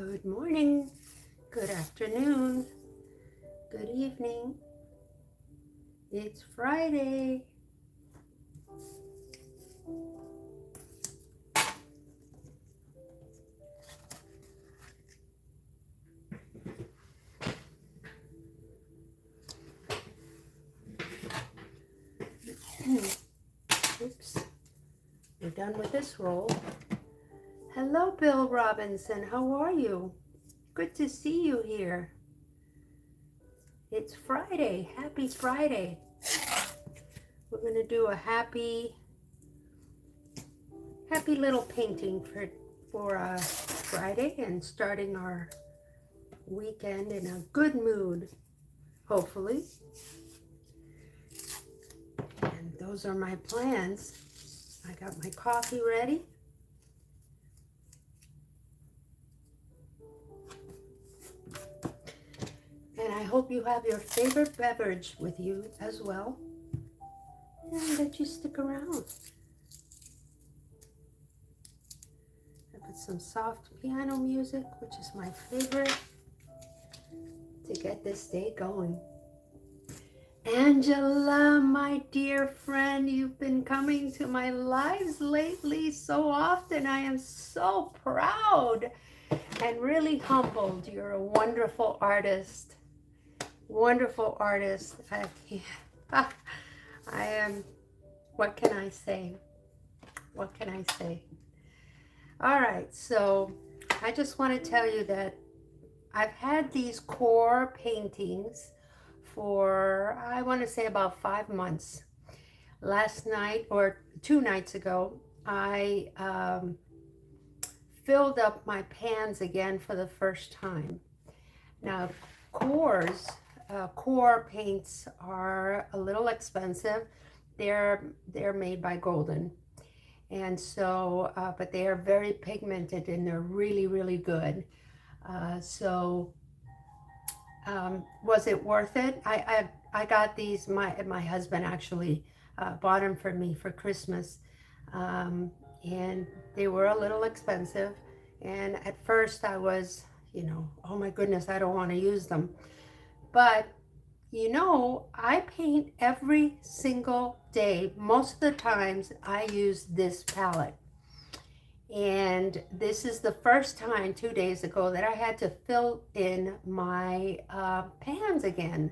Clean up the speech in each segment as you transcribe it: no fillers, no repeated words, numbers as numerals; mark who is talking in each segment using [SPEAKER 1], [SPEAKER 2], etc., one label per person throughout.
[SPEAKER 1] Good morning, good afternoon, good evening. It's Friday. Oops, we're done with this roll. Hello, Bill Robinson. How are you? Good to see you here. It's Friday. Happy Friday. We're going to do a happy little painting for Friday and starting our weekend in a good mood, hopefully. And those are my plans. I got my coffee ready. And I hope you have your favorite beverage with you as well. And that you stick around. I put some soft piano music, which is my favorite, to get this day going. Angela, my dear friend, you've been coming to my lives lately so often. I am so proud and really humbled. You're a wonderful artist. Wonderful artist. I am, what can I say? What can I say? All right, so I just want to tell you that I've had these core paintings for, I want to say, about 5 months. Last night, or 2 nights ago, I filled up my pans again for the first time. Now, core paints are a little expensive. They're made by Golden, and so but they are very pigmented and they're really good. Was it worth it? I got these. My husband actually bought them for me for Christmas, and they were a little expensive. And at first I was, oh my goodness, I don't want to use them. But, I paint every single day. Most of the times I use this palette. And this is the first time 2 days ago that I had to fill in my pans again.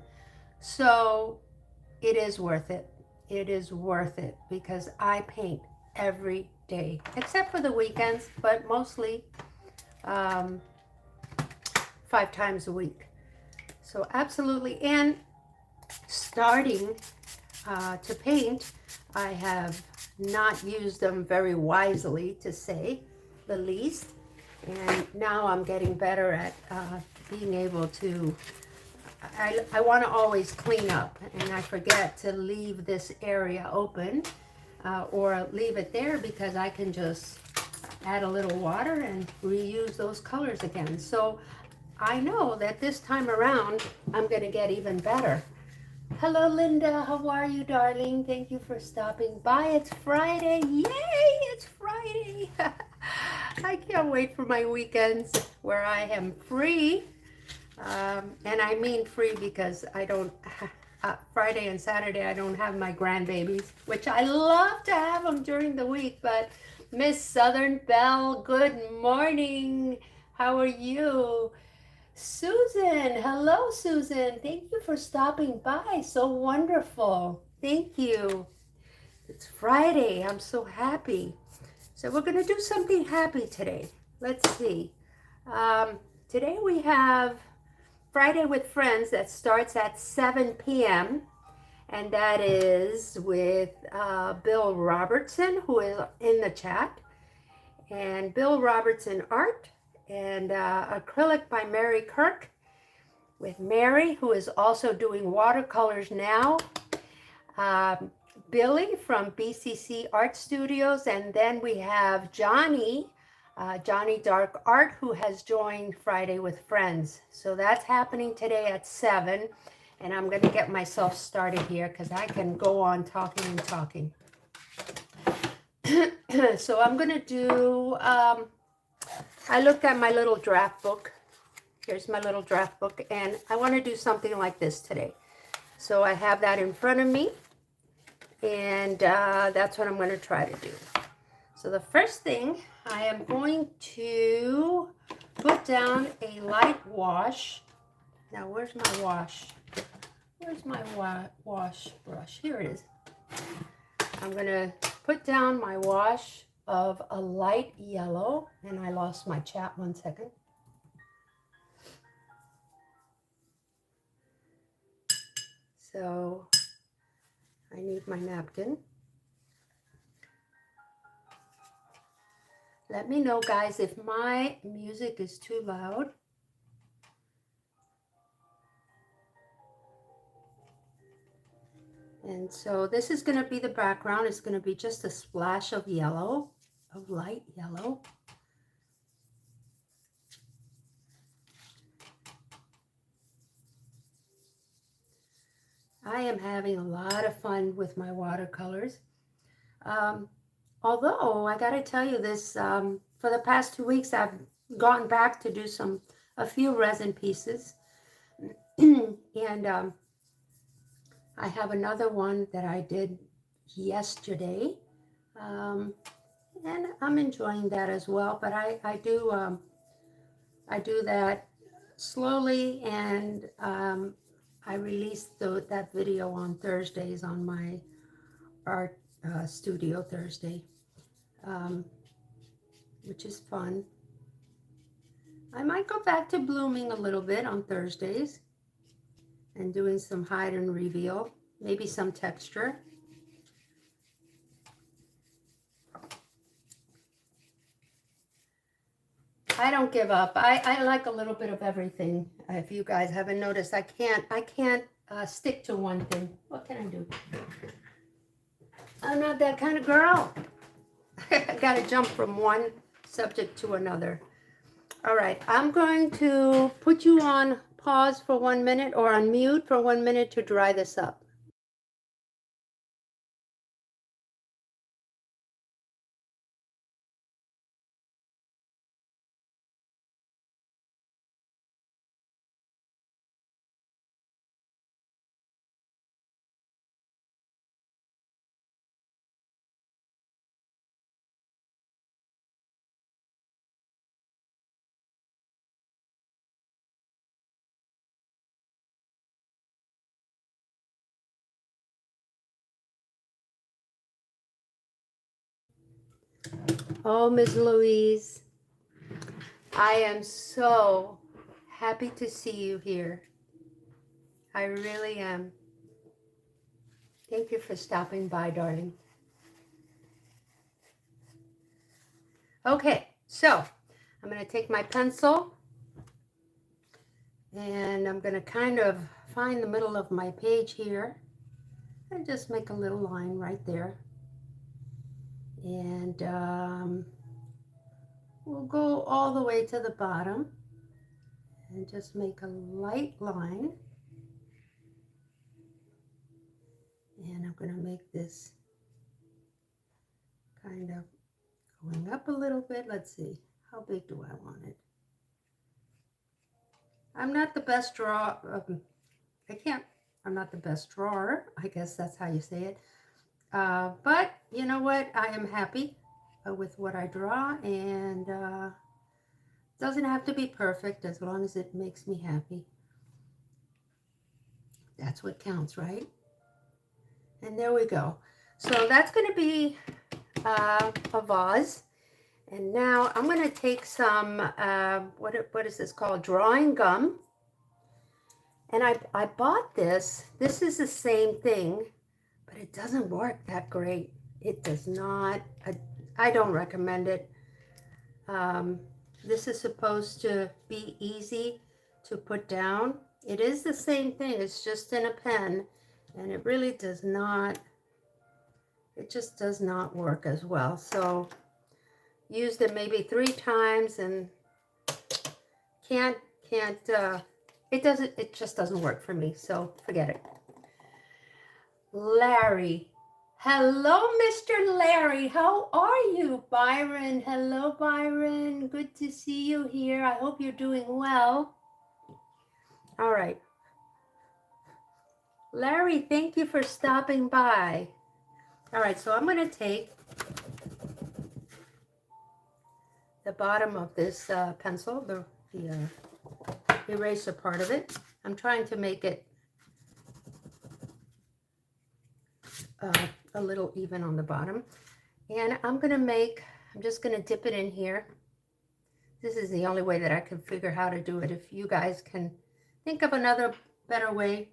[SPEAKER 1] So it is worth it. It is worth it because I paint every day, except for the weekends, but mostly 5 times a week. So absolutely, and starting to paint, I have not used them very wisely, to say the least. And now I'm getting better at being able to, I want to always clean up, and I forget to leave this area open or leave it there, because I can just add a little water and reuse those colors again. So I know that this time around, I'm going to get even better. Hello, Linda. How are you, darling? Thank you for stopping by. It's Friday. Yay, it's Friday. I can't wait for my weekends where I am free. And I mean free because I don't, Friday and Saturday, I don't have my grandbabies, which I love to have them during the week. But Miss Southern Belle, good morning. How are you? Susan, hello Susan. Thank you for stopping by. So wonderful. Thank you. It's Friday. I'm so happy. So we're going to do something happy today. Let's see. Today we have Friday with Friends that starts at 7 p.m. And that is with Bill Robertson, who is in the chat. And Bill Robertson Art. And acrylic by Mary Kirk, with Mary, who is also doing watercolors now. Billy from BCC Art Studios, and then we have Johnny Dark Art, who has joined Friday with Friends. So that's happening today at 7, and I'm going to get myself started here because I can go on talking and talking. So I'm going to do I looked at my little draft book. Here's my little draft book, and I want to do something like this today. So I have that in front of me, and that's what I'm going to try to do. So the first thing, I am going to put down a light wash. Now, where's my wash? Where's my wash brush? Here it is. I'm going to put down my wash of a light yellow, and I lost my chat 1 second. So I need my napkin. Let me know, guys, if my music is too loud. And so this is going to be the background. It's going to be just a splash of yellow, of light yellow. I am having a lot of fun with my watercolors. Although I got to tell you this, for the past 2 weeks, I've gone back to do a few resin pieces. And I have another one that I did yesterday. And I'm enjoying that as well. But I do that slowly, and I released that video on Thursdays on my art studio Thursday, which is fun. I might go back to blooming a little bit on Thursdays and doing some hide and reveal, maybe some texture. I don't give up. I like a little bit of everything. If you guys haven't noticed, I can't stick to one thing. What can I do? I'm not that kind of girl. I gotta jump from one subject to another. All right, I'm going to put you on pause for 1 minute, or on mute for 1 minute, to dry this up. Oh, Ms. Louise, I am so happy to see you here. I really am. Thank you for stopping by, darling. Okay, so I'm going to take my pencil, and I'm going to kind of find the middle of my page here and just make a little line right there. And we'll go all the way to the bottom and just make a light line. And I'm going to make this kind of going up a little bit. Let's see, how big do I want it? I'm not the best drawer. I'm not the best drawer. I guess that's how you say it. But you know what? I am happy with what I draw, and doesn't have to be perfect as long as it makes me happy. That's what counts, right? And there we go. So that's going to be a vase. And now I'm going to take some, what is this called? Drawing gum. And I bought this. This is the same thing, but it doesn't work that great. It does not. I don't recommend it. This is supposed to be easy to put down. It is the same thing. It's just in a pen, and it really does not. It just does not work as well. So used it maybe 3 times and it just doesn't work for me. So forget it. Larry, Hello, Mr. Larry. How are you? Byron. Hello, Byron. Good to see you here. I hope you're doing well. All right. Larry, thank you for stopping by. All right, so I'm going to take the bottom of this pencil, the eraser part of it. I'm trying to make it a little even on the bottom. And I'm just going to dip it in here. This is the only way that I can figure how to do it. If you guys can think of another better way.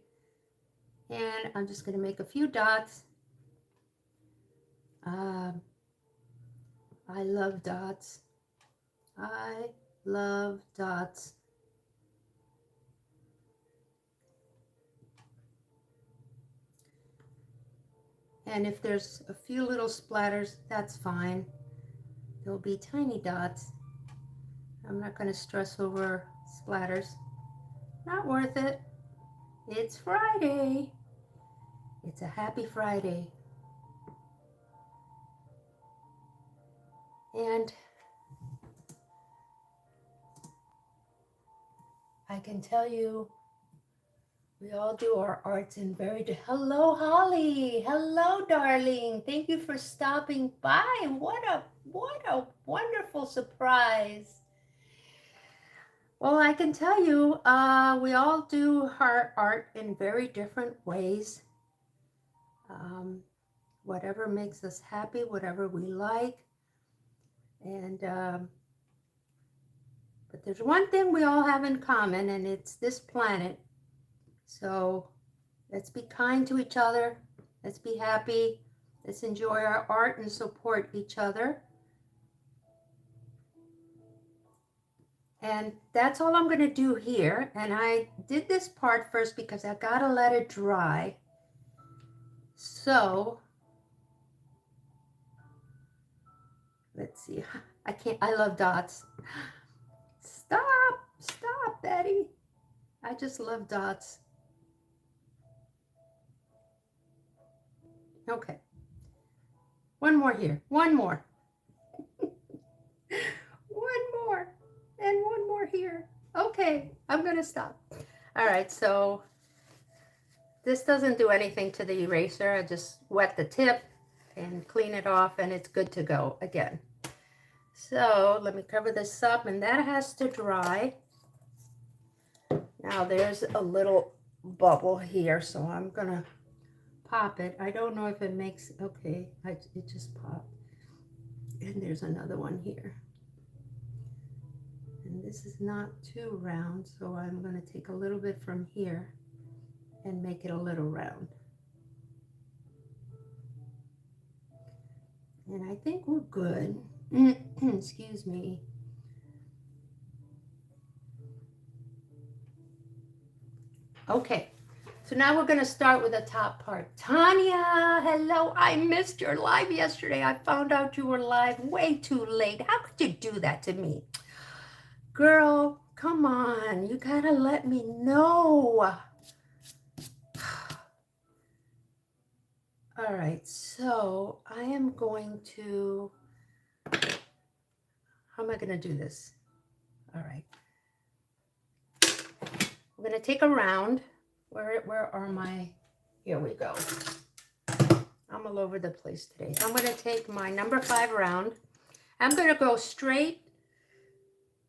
[SPEAKER 1] And I'm just going to make a few dots. I love dots. I love dots. And if there's a few little splatters, that's fine. There'll be tiny dots. I'm not going to stress over splatters. Not worth it. It's Friday. It's a happy Friday. And I can tell you, we all do our arts in hello, Holly. Hello, darling. Thank you for stopping by. What a wonderful surprise. Well, I can tell you, we all do our art in very different ways. Whatever makes us happy, whatever we like. And but there's one thing we all have in common, and it's this planet. So let's be kind to each other. Let's be happy. Let's enjoy our art and support each other. And that's all I'm going to do here. And I did this part first because I got to let it dry. So let's see. I love dots. Stop, Betty. I just love dots. Okay. One more here. One more. One more. And one more here. Okay, I'm going to stop. All right, so this doesn't do anything to the eraser. I just wet the tip and clean it off, and it's good to go again. So let me cover this up, and that has to dry. Now there's a little bubble here, so I'm going to pop it. I don't know if it makes, okay, it just popped. And there's another one here. And this is not too round, so I'm going to take a little bit from here and make it a little round. And I think we're good. Excuse me. Okay, so now we're going to start with the top part. Tanya, hello. I missed your live yesterday. I found out you were live way too late. How could you do that to me? Girl, come on. You got to let me know. All right, so I am going to, how am I going to do this? All right. I'm going to take a round. Where are my, here we go. I'm all over the place today. I'm going to take my number 5 round. I'm going to go straight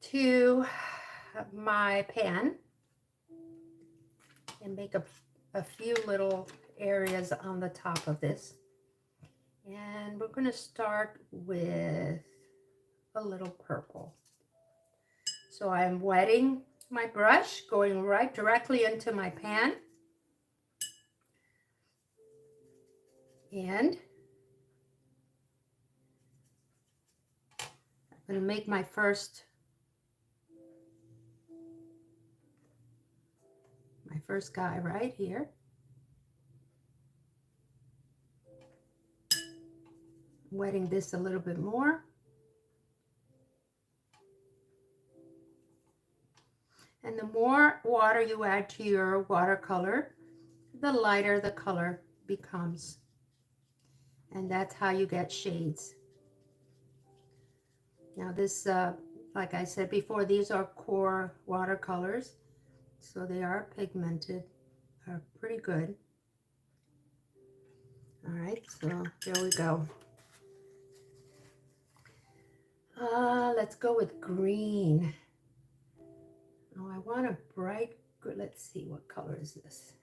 [SPEAKER 1] to my pan and make a few little areas on the top of this. And we're going to start with a little purple. So I'm wetting my brush, going right directly into my pan. And I'm going to make my first guy right here. Wetting this a little bit more. And the more water you add to your watercolor, the lighter the color becomes. and that's how you get shades. Now this, like I said before, these are QOR watercolors, so they are pigmented, are pretty good. All right, so there we go. Let's go with green. Oh, I want a bright, let's see, what color is this?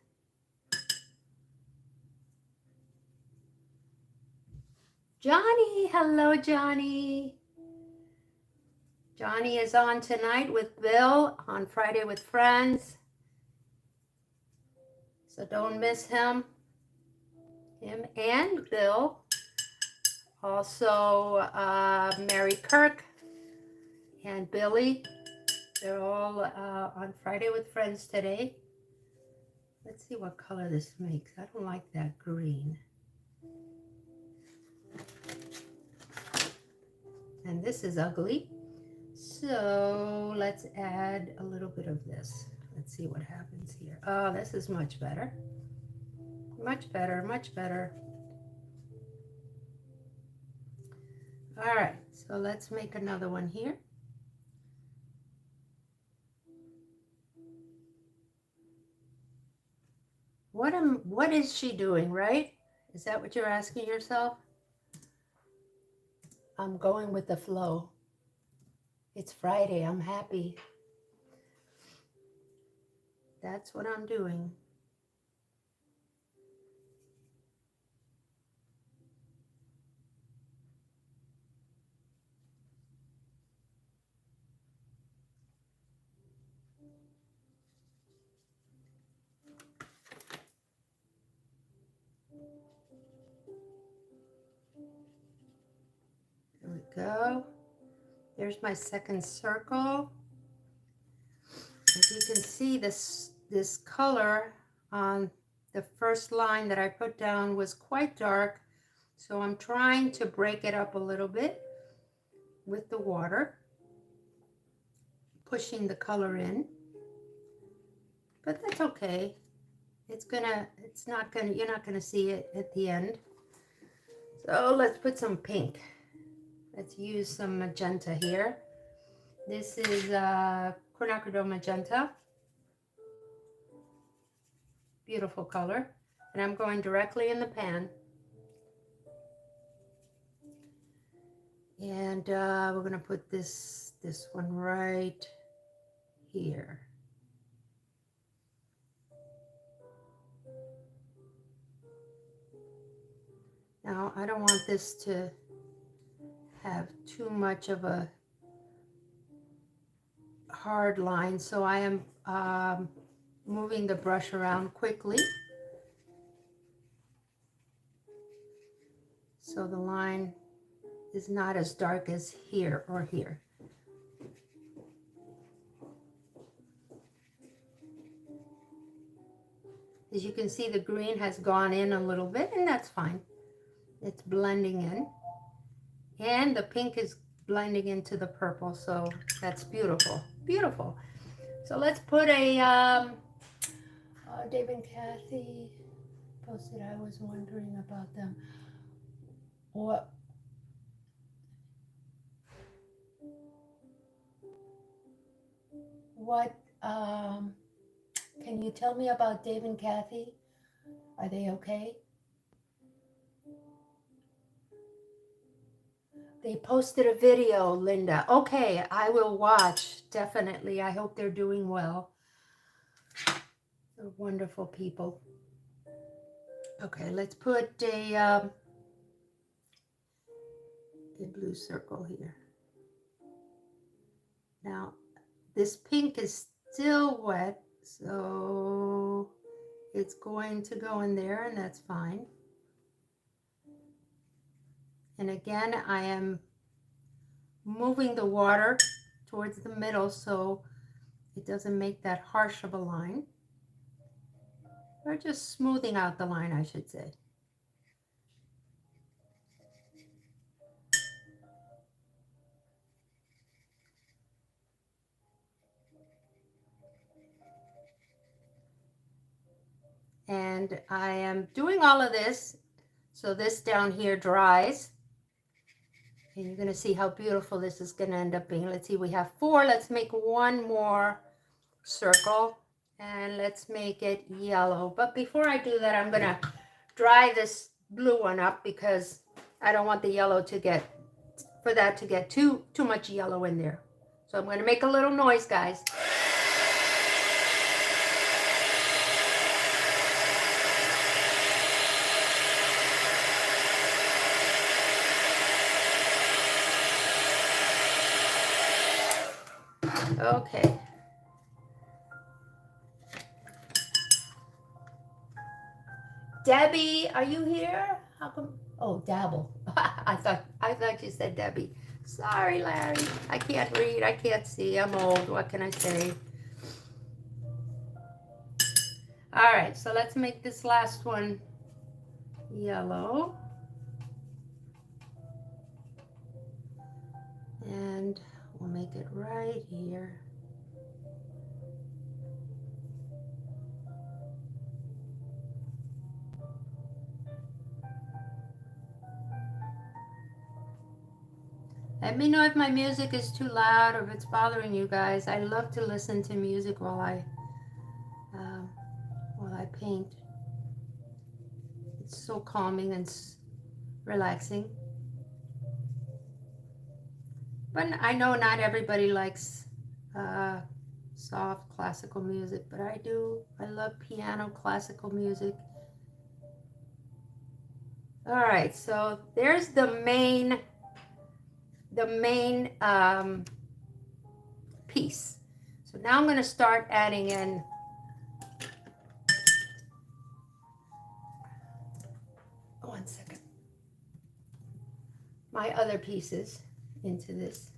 [SPEAKER 1] Johnny, hello Johnny. Johnny is on tonight with Bill on Friday with Friends. So don't miss him. Him and Bill. Also Mary Kirk and Billy. They're all on Friday with Friends today. Let's see what color this makes. I don't like that green. And this is ugly. So let's add a little bit of this. Let's see what happens here. Oh, this is much better. Much better, much better. All right, so let's make another one here. What is she doing, right? Is that what you're asking yourself? I'm going with the flow. It's Friday, I'm happy. That's what I'm doing. There we go. There's my second circle. As you can see, this color on the first line that I put down was quite dark. So I'm trying to break it up a little bit with the water, pushing the color in. But that's okay. You're not gonna see it at the end. So let's put some pink. Let's use some magenta here. This is quinacridone magenta. Beautiful color. And I'm going directly in the pan. And we're gonna put this one right here. Now I don't want this to have too much of a hard line, so I am moving the brush around quickly so the line is not as dark as here or here. As you can see, the green has gone in a little bit, and that's fine. It's blending in, and the pink is blending into the purple, so that's beautiful, beautiful. So let's put a Dave and Kathy posted, I was wondering about them. What can you tell me about Dave and Kathy? Are they okay? They posted a video, Linda. Okay, I will watch, definitely. I hope they're doing well. They're wonderful people. Okay, let's put a blue circle here. Now, this pink is still wet, so it's going to go in there, and that's fine. And again, I am moving the water towards the middle so it doesn't make that harsh of a line. Or just smoothing out the line, I should say. And I am doing all of this So this down here dries. And you're going to see how beautiful this is going to end up being. Let's see, we have 4. Let's make one more circle. And let's make it yellow. But before I do that, I'm going to dry this blue one up because I don't want the yellow to get, for that to get too much yellow in there. So I'm going to make a little noise, guys. Okay. Debbie, are you here? How come? Oh, Dabble. I thought you said Debbie. Sorry, Larry. I can't read. I can't see. I'm old. What can I say? All right, so let's make this last one yellow. And we'll make it right here. Let me know if my music is too loud or if it's bothering you guys. I love to listen to music while I paint. It's so calming and relaxing. But I know not everybody likes soft classical music, but I do. I love piano classical music. All right, so there's the main piece. So now I'm going to start adding in my other pieces into this.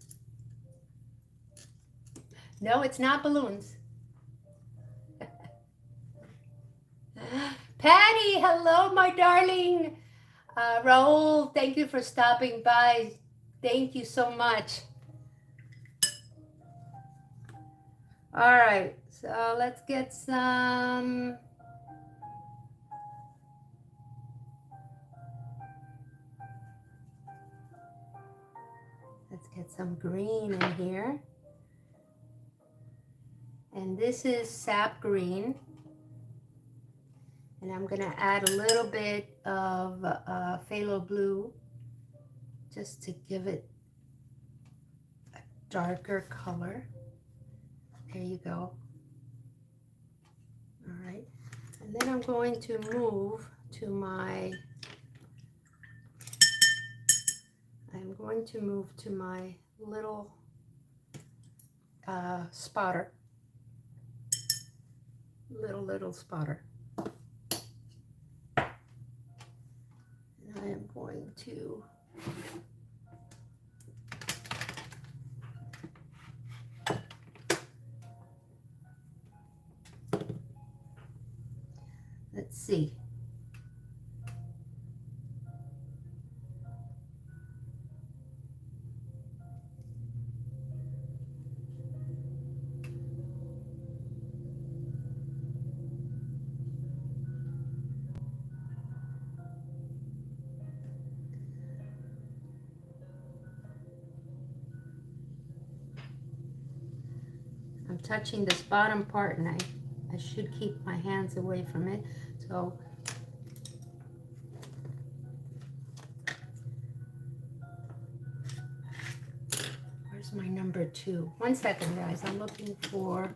[SPEAKER 1] No, it's not balloons. Patty, hello, my darling. Raul, thank you for stopping by. Thank you so much. All right, so let's get some. Let's get some green in here. And this is sap green. And I'm going to add a little bit of phthalo blue just to give it a darker color. There you go. All right. And then I'm going to move to my little spotter. Little spotter. And I am going to let's see. I'm touching this bottom part and I should keep my hands away from it. So where's my number 2? 1 second, guys. I'm looking for,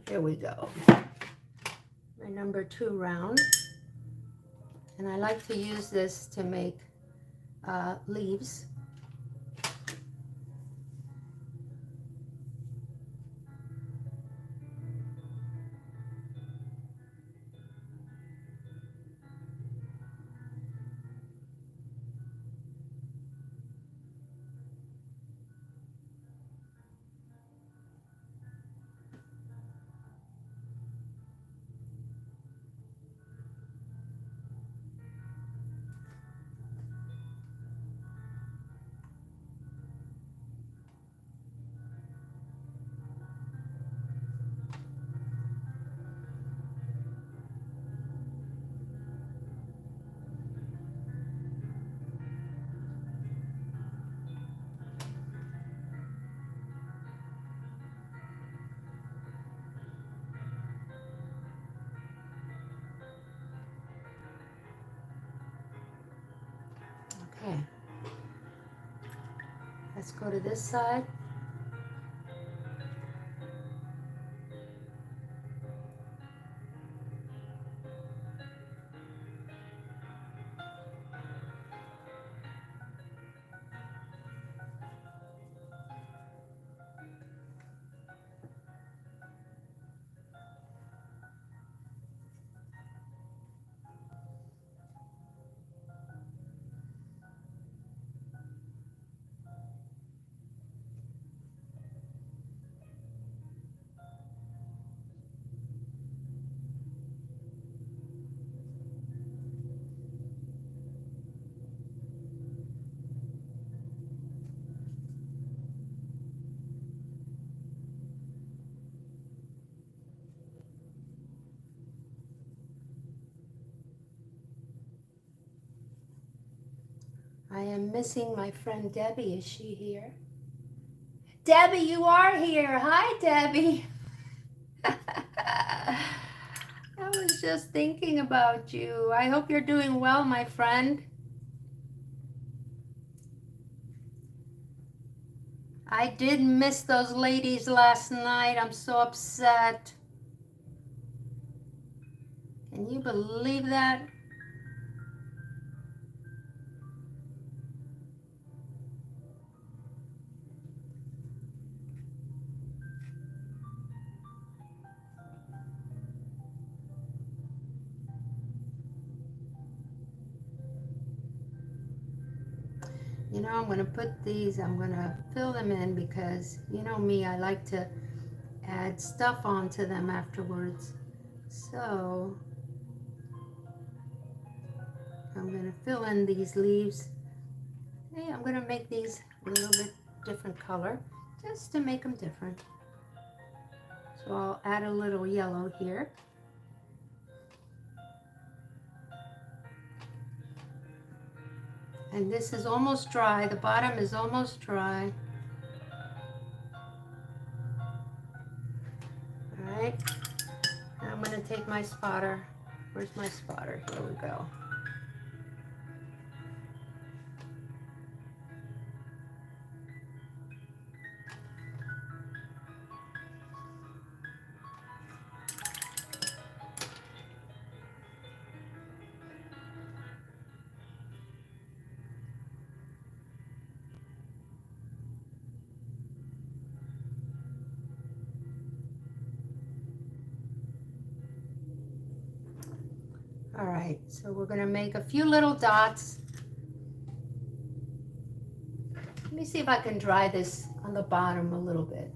[SPEAKER 1] there we go. My number 2 round. And I like to use this to make leaves. Let's go to this side. I am missing my friend Debbie. Is she here? Debbie, you are here. Hi, Debbie. I was just thinking about you. I hope you're doing well, my friend. I did miss those ladies last night. I'm so upset. Can you believe that? You know, I'm going to put these, I'm going to fill them in because, you know me, I like to add stuff onto them afterwards. So, I'm going to fill in these leaves. Hey, I'm going to make these a little bit different color, just to make them different. So I'll add a little yellow here. And this is almost dry. The bottom is almost dry. All right. Now I'm going to take my spotter. Where's my spotter? Here we go. All right, so we're going to make a few little dots. Let me see if I can dry this on the bottom a little bit.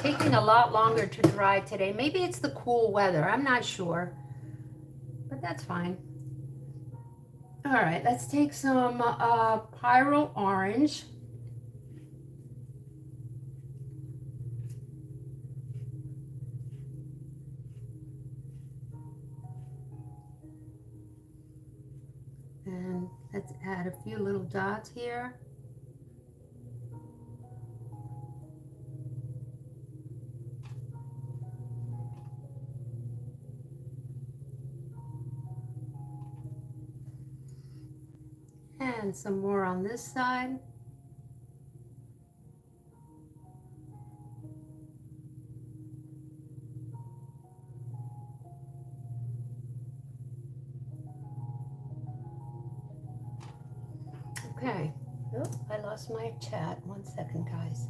[SPEAKER 1] Taking a lot longer to dry today. Maybe it's the cool weather. I'm not sure, but that's fine. All right, let's take some Pyro Orange. And let's add a few little dots here. And some more on this side. Okay. Oh, I lost my chat. 1 second, guys.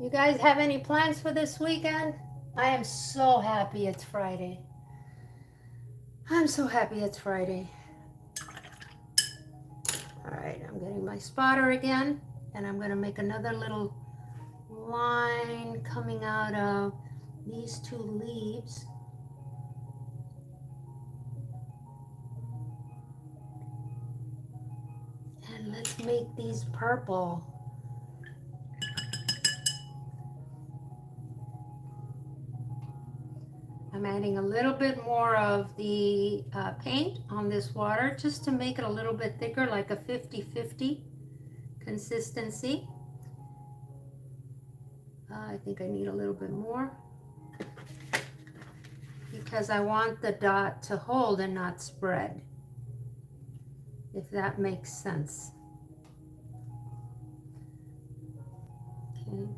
[SPEAKER 1] You guys have any plans for this weekend? I am so happy it's Friday. I'm so happy it's Friday. All right, I'm getting my spotter again, and I'm going to make another little line coming out of these two leaves. And let's make these purple. I'm adding a little bit more of the paint on this water just to make it a little bit thicker, like a 50-50 consistency. I think I need a little bit more because I want the dot to hold and not spread, if that makes sense. Okay.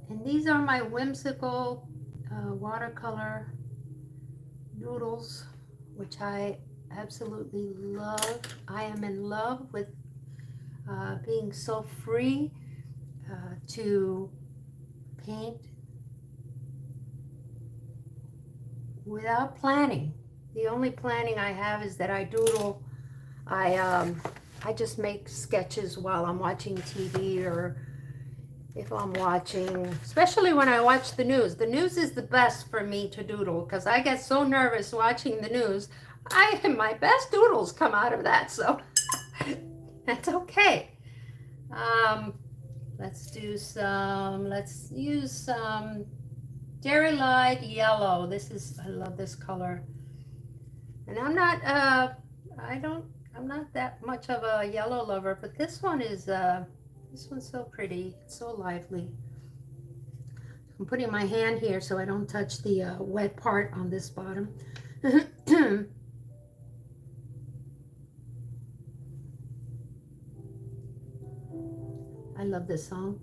[SPEAKER 1] And these are my whimsical watercolor doodles, which I absolutely love. I am in love with being so free to paint without planning. The only planning I have is that I doodle. I just make sketches while I'm watching TV, or if I'm watching, especially when I watch the news. The news is the best for me to doodle because I get so nervous watching the news. My best doodles come out of that, so that's okay. Let's use some Dairy Light Yellow. I love this color. And I'm not that much of a yellow lover, but this one's so pretty. It's so lively. I'm putting my hand here so I don't touch the wet part on this bottom. I love this song.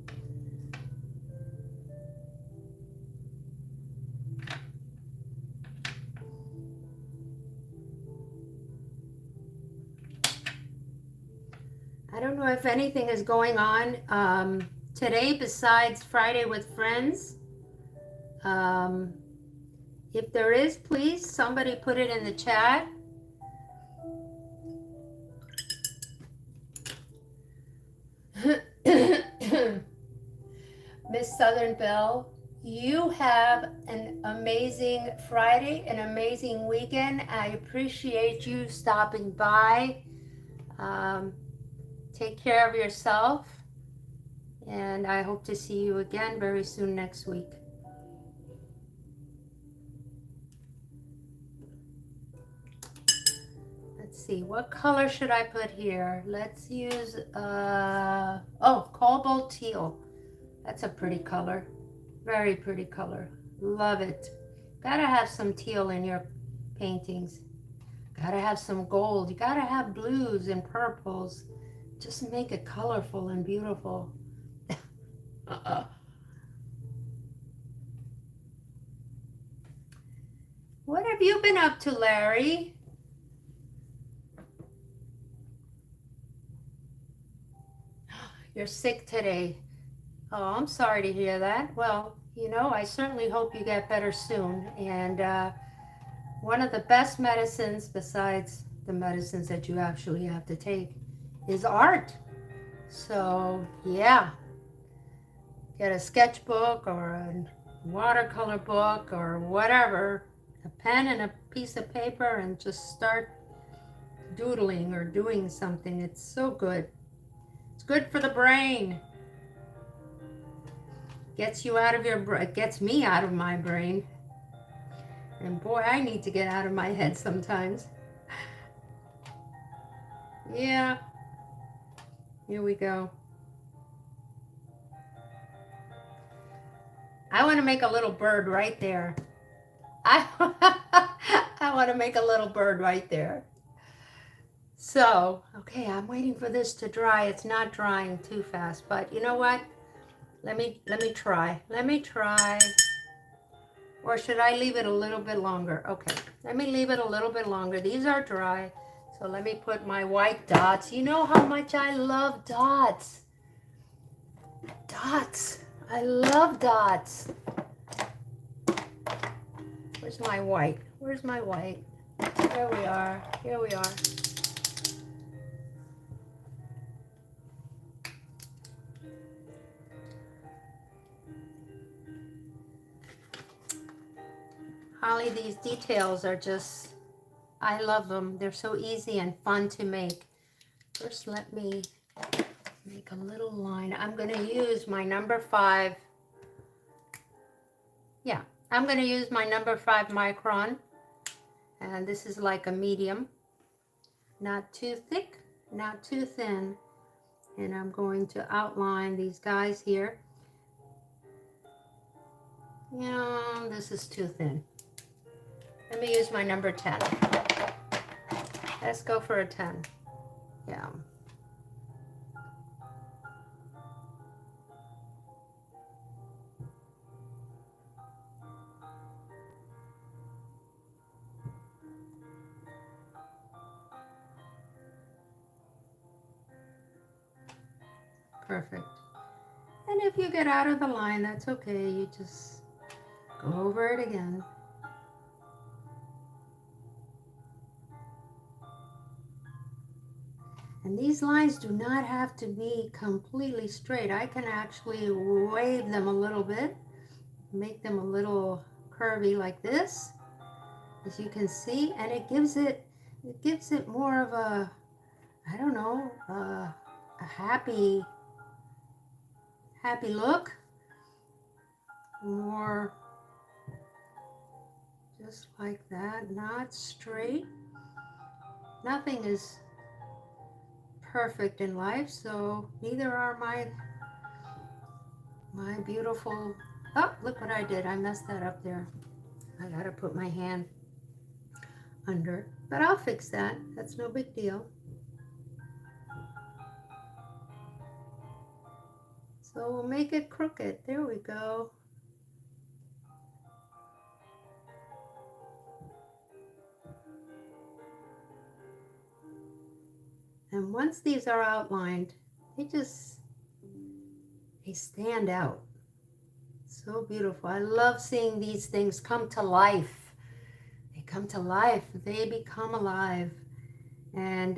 [SPEAKER 1] I don't know if anything is going on today besides Friday with Friends. If there is, please, somebody put it in the chat. Miss Southern Belle, you have an amazing Friday, an amazing weekend. I appreciate you stopping by. Take care of yourself, and I hope to see you again very soon next week. Let's see, what color should I put here? Let's use, cobalt teal. That's a pretty color. Very pretty color. Love it. Gotta have some teal in your paintings. Gotta have some gold. You gotta have blues and purples. Just make it colorful and beautiful. What have you been up to, Larry? You're sick today. Oh, I'm sorry to hear that. Well, you know, I certainly hope you get better soon. And one of the best medicines, besides the medicines that you actually have to take, is art. So, yeah. Get a sketchbook or a watercolor book or whatever, a pen and a piece of paper, and just start doodling or doing something. It's so good. It's good for the brain. Gets you out of your brain. It gets me out of my brain. And boy, I need to get out of my head sometimes. Yeah. Here we go. I want to make a little bird right there. I want to make a little bird right there. So, okay, I'm waiting for this to dry. It's not drying too fast, but you know what? Let me try. Let me try. Or should I leave it a little bit longer? Okay, let me leave it a little bit longer. These are dry. So let me put my white dots. You know how much I love dots. Dots. I love dots. Where's my white? Where's my white? Here we are. Here we are. Holly, these details are just, I love them. They're so easy and fun to make. First, let me make a little line. I'm going to use my number 5. Yeah, I'm going to use my number 5 micron. And this is like a medium. Not too thick, not too thin. And I'm going to outline these guys here. Yeah, this is too thin. Let me use my number 10. Let's go for a 10. Yeah. Perfect. And if you get out of the line, that's okay. You just go over it again. And these lines do not have to be completely straight. I can actually wave them a little bit, make them a little curvy like this, as you can see, and it gives it more of a, I don't know, a happy look, more just like that, not straight. Nothing is perfect in life, so neither are my beautiful, oh, look what I did. I messed that up there. I gotta put my hand under, but I'll fix that. That's no big deal. So we'll make it crooked. There we go. And once these are outlined, they stand out. So beautiful. I love seeing these things come to life. They come to life. They become alive. And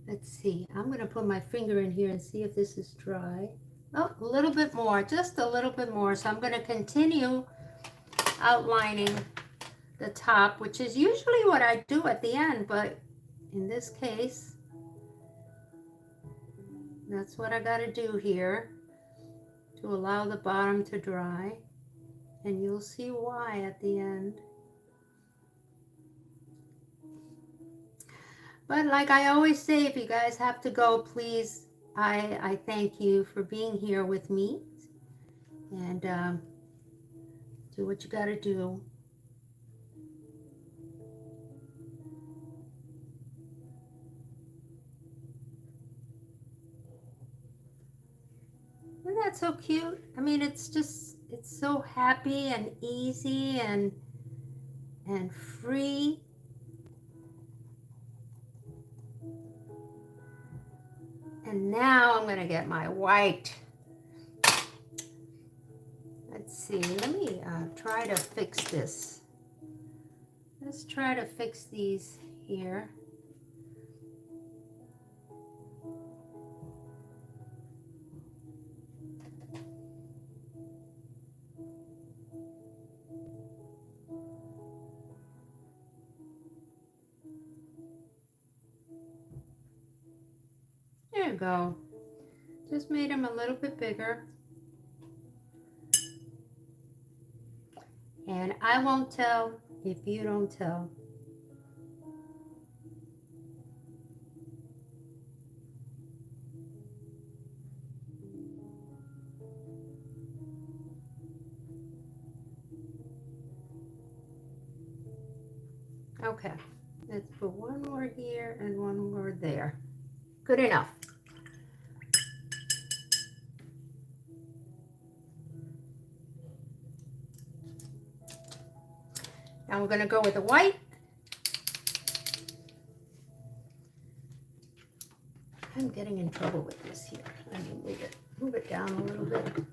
[SPEAKER 1] let's see. I'm going to put my finger in here and see if this is dry. Oh, a little bit more. Just a little bit more. So I'm going to continue outlining the top, which is usually what I do at the end, but in this case, that's what I got to do here to allow the bottom to dry, and you'll see why at the end. But like I always say, if you guys have to go, please, I thank you for being here with me, and do what you got to do. Isn't that so cute? I mean, it's so happy and easy and free. And now I'm going to get my white. Let's see, let me try to fix this. Let's try to fix these here. There you go. Just made them a little bit bigger. And I won't tell if you don't tell. Okay, let's put one more here and one more there. Good enough. Now we're going to go with the white. I'm getting in trouble with this here. Let me move it down a little bit.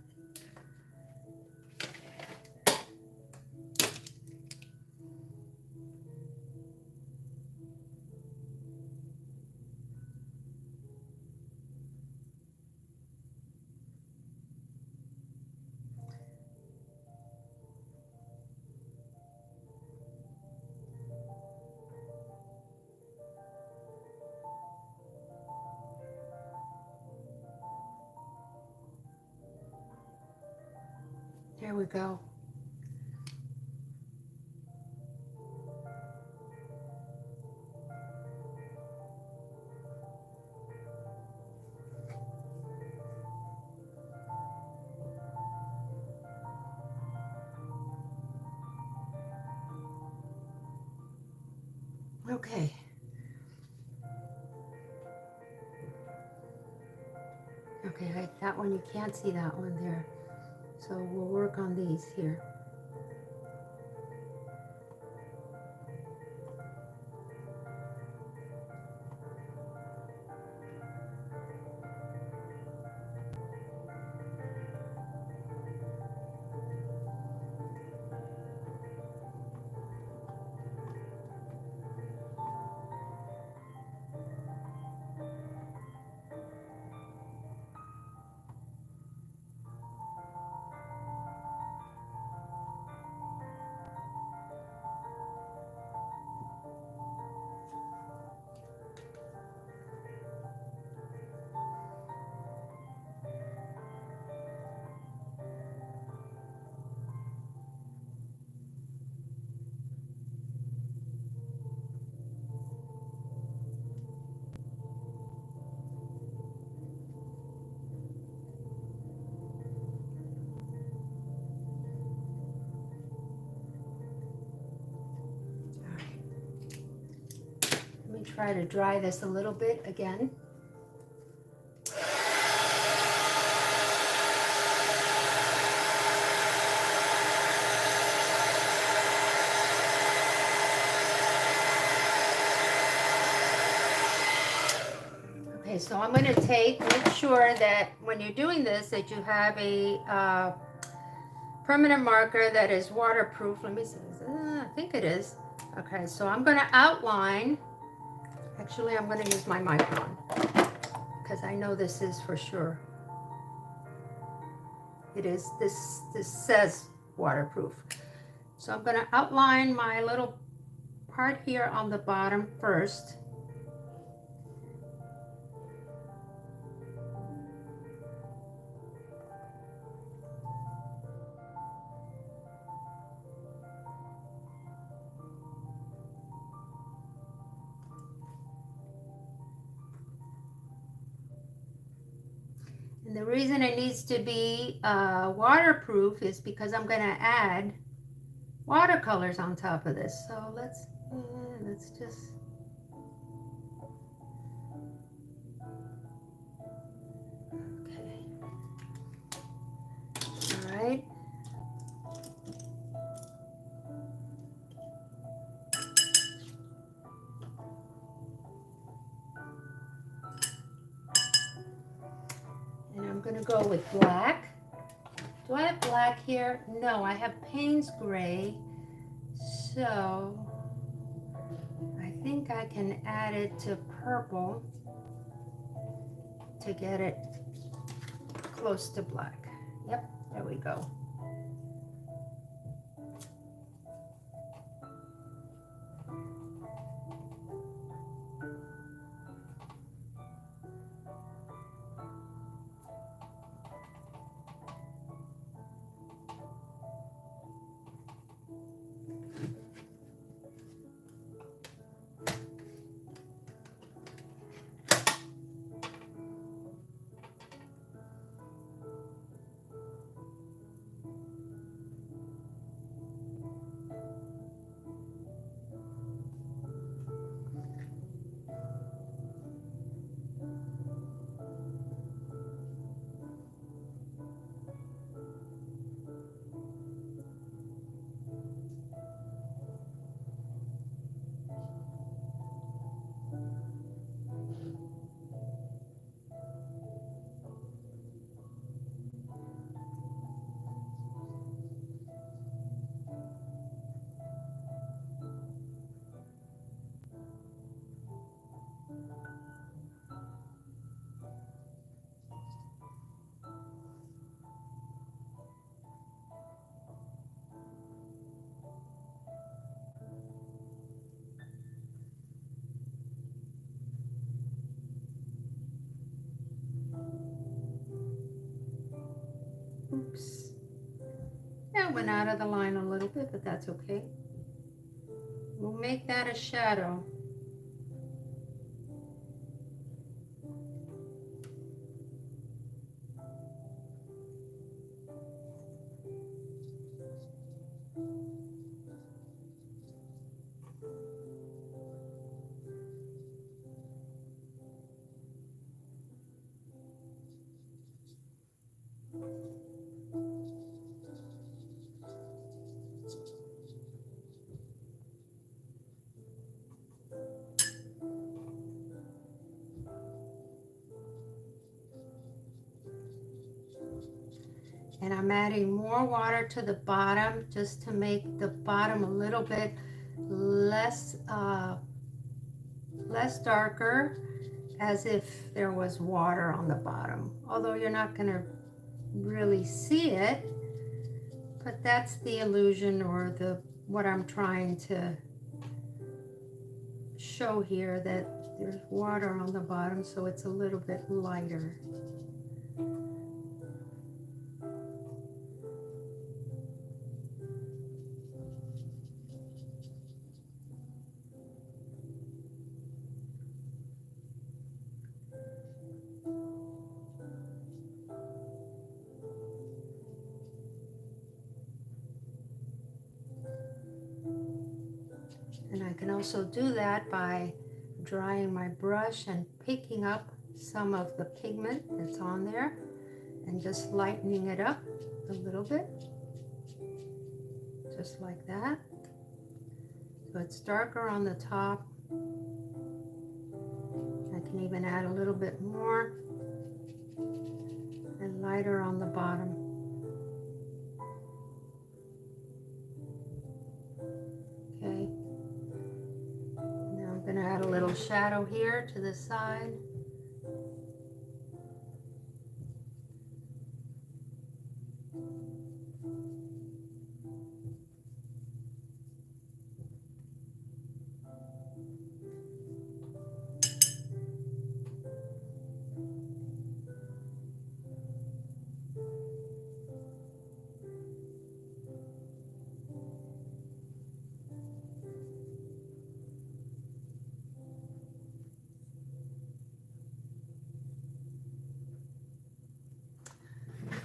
[SPEAKER 1] There we go. Okay. Okay, that one, you can't see that one there. So we'll work on these here. Try to dry this a little bit again. Okay, so I'm going to make sure that when you're doing this that you have a permanent marker that is waterproof. Let me see. I think it is. Okay, so I'm going to outline. Actually, I'm going to use my micron because I know this is for sure. It is. This says waterproof. So I'm going to outline my little part here on the bottom first. And the reason it needs to be waterproof is because I'm going to add watercolors on top of this. So let's just okay. All right. And I'm going to go with black. Do I have black here? No, I have Payne's gray. So I think I can add it to purple to get it close to black. Yep, there we go. Oops. That went out of the line a little bit, but that's okay. We'll make that a shadow. And I'm adding more water to the bottom just to make the bottom a little bit less darker, as if there was water on the bottom. Although you're not going to really see it, but that's the illusion, or what I'm trying to show here, that there's water on the bottom, so it's a little bit lighter. And I can also do that by drying my brush and picking up some of the pigment that's on there and just lightening it up a little bit, just like that. So it's darker on the top. I can even add a little bit more and lighter on the bottom. Okay. Now I'm going to add a little shadow here to the side.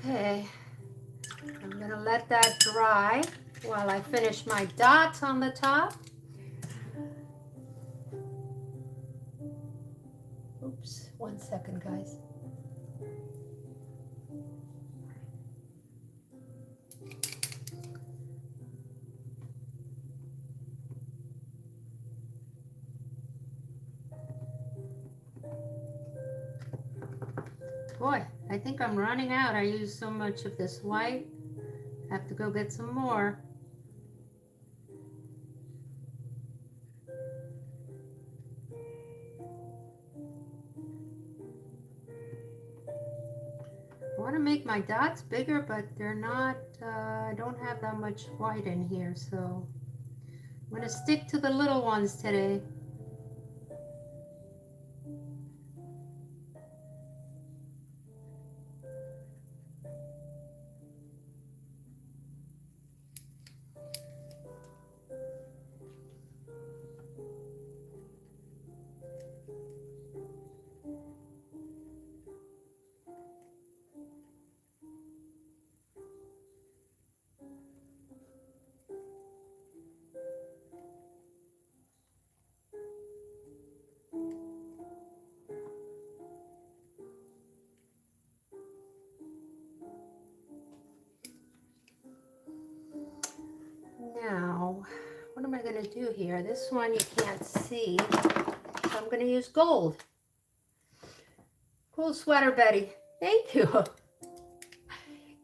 [SPEAKER 1] Okay, I'm going to let that dry while I finish my dots on the top. Oops, 1 second, guys. Boy, I think I'm running out. I used so much of this white. I have to go get some more. I want to make my dots bigger, but they're not, I don't have that much white in here, so I'm going to stick to the little ones today. Now, what am I going to do here? This one you can't see, so I'm going to use gold. Cool sweater, Betty. Thank you.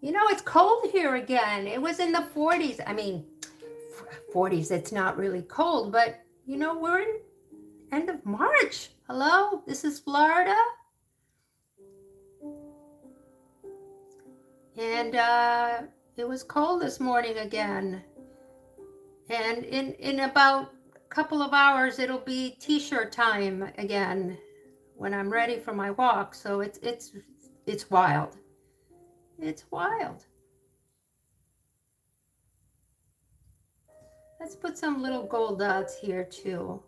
[SPEAKER 1] You know, it's cold here again. It was in the 40s. I mean, 40s, it's not really cold, but, you know, we're in end of March. Hello, this is Florida. And it was cold this morning again. And in about a couple of hours, it'll be t-shirt time again when I'm ready for my walk. So it's wild. It's wild. Let's put some little gold dots here too.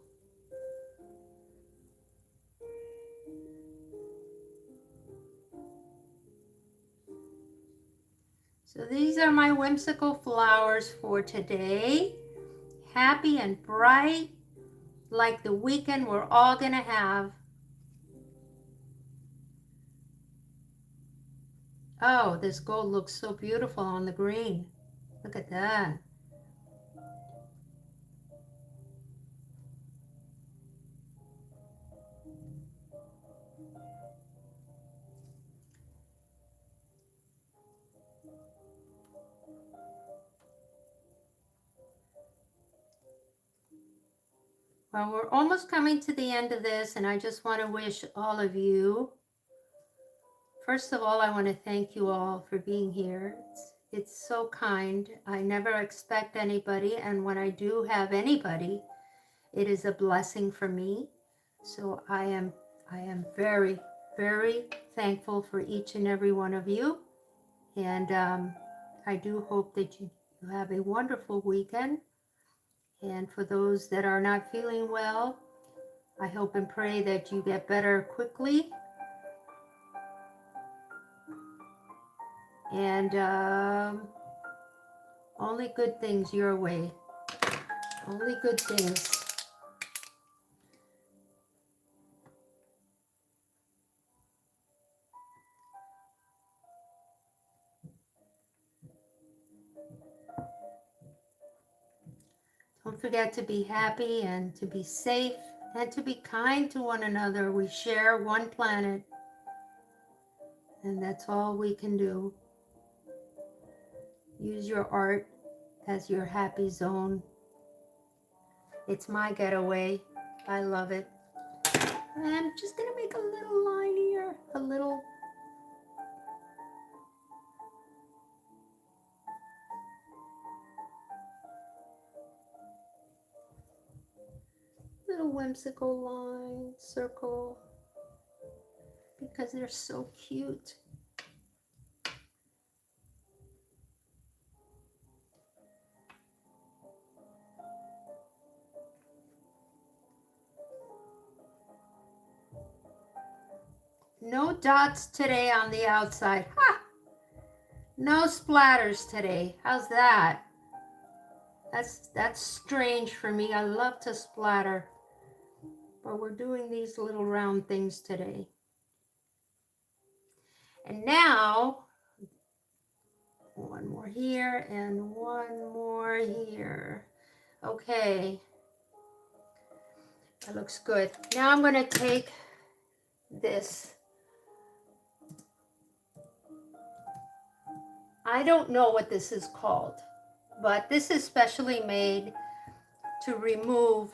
[SPEAKER 1] So these are my whimsical flowers for today. Happy and bright, like the weekend we're all gonna have. Oh, this gold looks so beautiful on the green. Look at that. Well, we're almost coming to the end of this, and I just want to wish all of you, first of all, I want to thank you all for being here. It's so kind. I never expect anybody, and when I do have anybody, it is a blessing for me. So I am very, very thankful for each and every one of you. And I do hope that you have a wonderful weekend. And for those that are not feeling well, I hope and pray that you get better quickly. And only good things your way. Only good things. Don't forget to be happy and to be safe and to be kind to one another. We share one planet, and that's all we can do. Use your art as your happy zone. It's my getaway. I love it. And I'm just gonna make a little line here, a little whimsical line, circle, because they're so cute. No dots today on the outside. Ha! No splatters today. How's that? That's strange for me. I love to splatter. But we're doing these little round things today. And now, one more here and one more here. Okay. That looks good. Now I'm going to take this. I don't know what this is called, but this is specially made to remove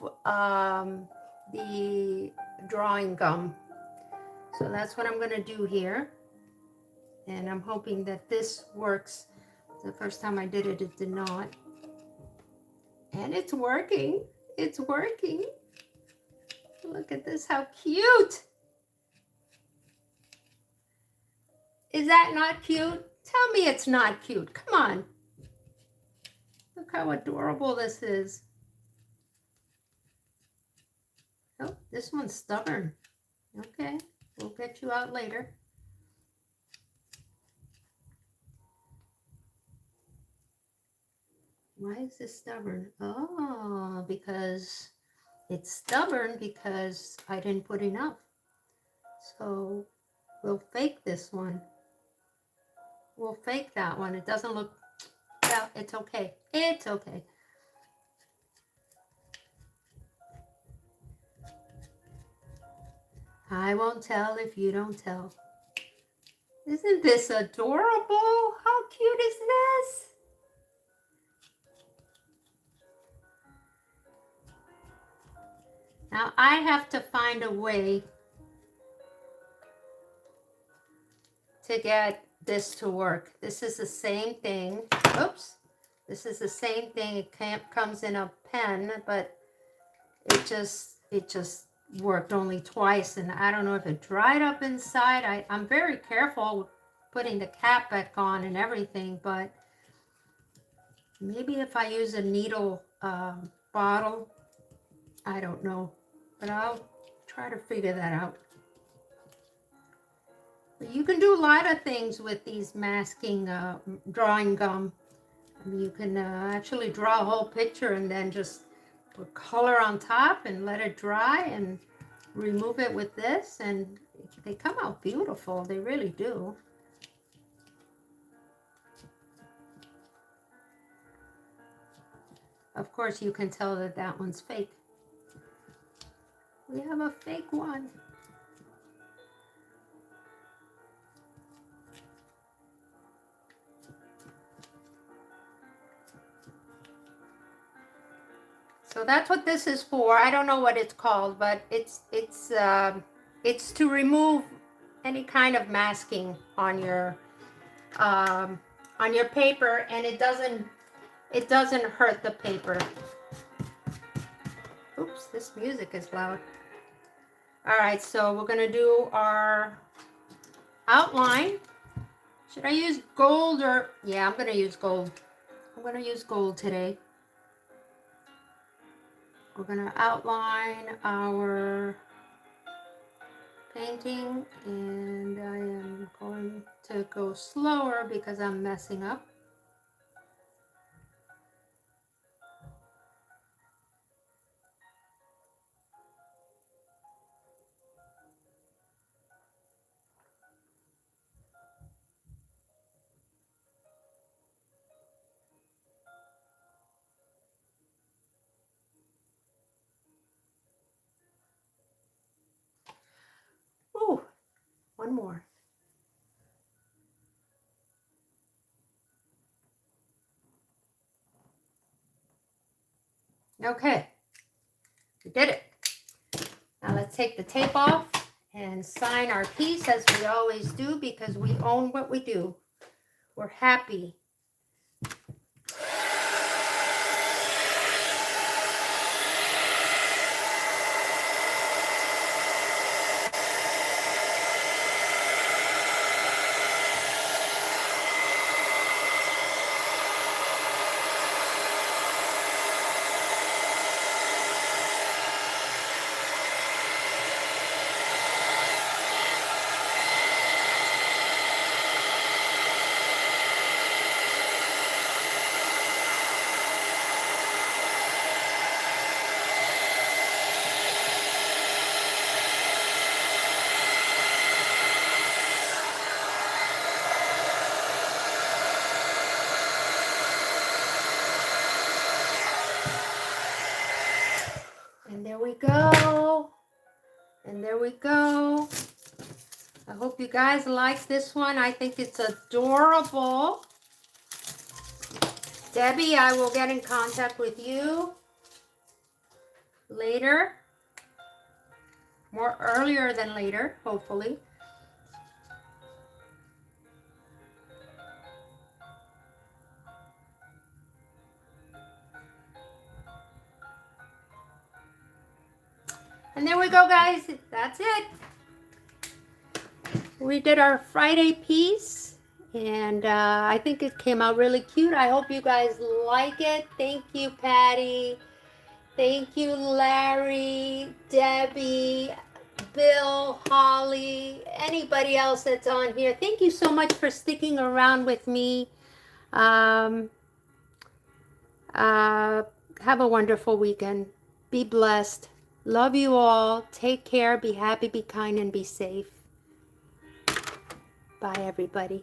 [SPEAKER 1] the drawing gum. So that's what I'm going to do here. And I'm hoping that this works. The first time I did it, it did not. And it's working. It's working. Look at this, how cute. Is that not cute? Tell me it's not cute. Come on. Look how adorable this is. Oh, this one's stubborn. Okay, we'll get you out later. Why is this stubborn? Oh, because it's stubborn because I didn't put enough. So we'll fake this one. We'll fake that one. It doesn't look, well, it's okay. It's okay. I won't tell if you don't tell. Isn't this adorable? How cute is this? Now I have to find a way to get this to work. This is the same thing. Oops. This is the same thing. It comes in a pen, but it just worked only twice, and I don't know if it dried up inside. I'm very careful putting the cap back on and everything, but maybe if I use a needle bottle. I don't know, but I'll try to figure that out. But you can do a lot of things with these masking drawing gum. I mean, you can actually draw a whole picture and then just put color on top and let it dry and remove it with this, and they come out beautiful. They really do. Of course, you can tell that that one's fake. We have a fake one. So that's what this is for. I don't know what it's called, but it's to remove any kind of masking on your paper, and it doesn't hurt the paper. Oops, this music is loud. All right, so we're gonna do our outline. Should I use gold or, yeah, I'm gonna use gold. I'm gonna use gold today. We're gonna outline our painting, and I am going to go slower because I'm messing up. Ooh, one more. Okay, we did it. Now let's take the tape off and sign our piece as we always do, because we own what we do. We're happy. And there we go. And there we go. I hope you guys like this one. I think it's adorable. Debbie, I will get in contact with you later. More earlier than later, hopefully. And there we go, guys. That's it. We did our Friday piece, and I think it came out really cute. I hope you guys like it. Thank you, Patty. Thank you, Larry, Debbie, Bill, Holly, anybody else that's on here. Thank you so much for sticking around with me. Have a wonderful weekend. Be blessed. Love you all. Take care. Be happy, be kind, and be safe. Bye, everybody.